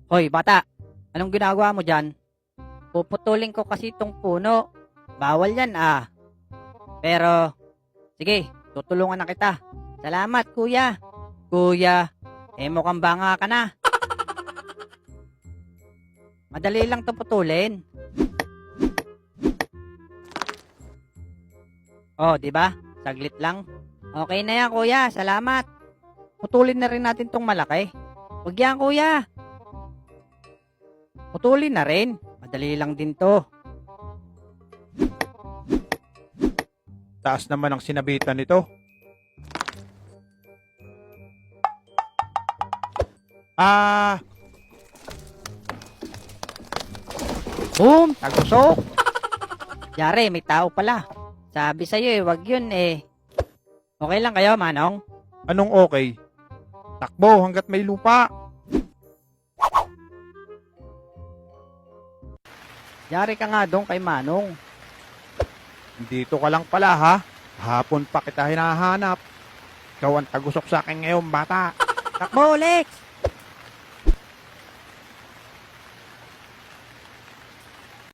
Hoy, bata, anong ginagawa mo dyan? Puputulin ko kasi itong puno. Bawal yan ah. Pero, sige, tutulungan na kita. Salamat, kuya. Kuya, mukhang banga ka na. Madali lang to putulin. Oh, di ba? Saglit lang. Okay na yan, kuya. Salamat. Putulin na rin natin tong malaki. Huwag yan, kuya. Putulin na rin. Madali lang din to. Taas naman ang sinabitan nito. Boom! Tagusok! Yari, may tao pala. Sabi sa'yo wag yun eh. Okay lang kayo, Manong? Anong okay? Takbo hanggat may lupa. Yari ka nga doon kay Manong. Dito ka lang pala ha. Hapon pa kita hinahanap. Ikaw ang tagusok sa akin ngayon, bata. Takbo, Lex!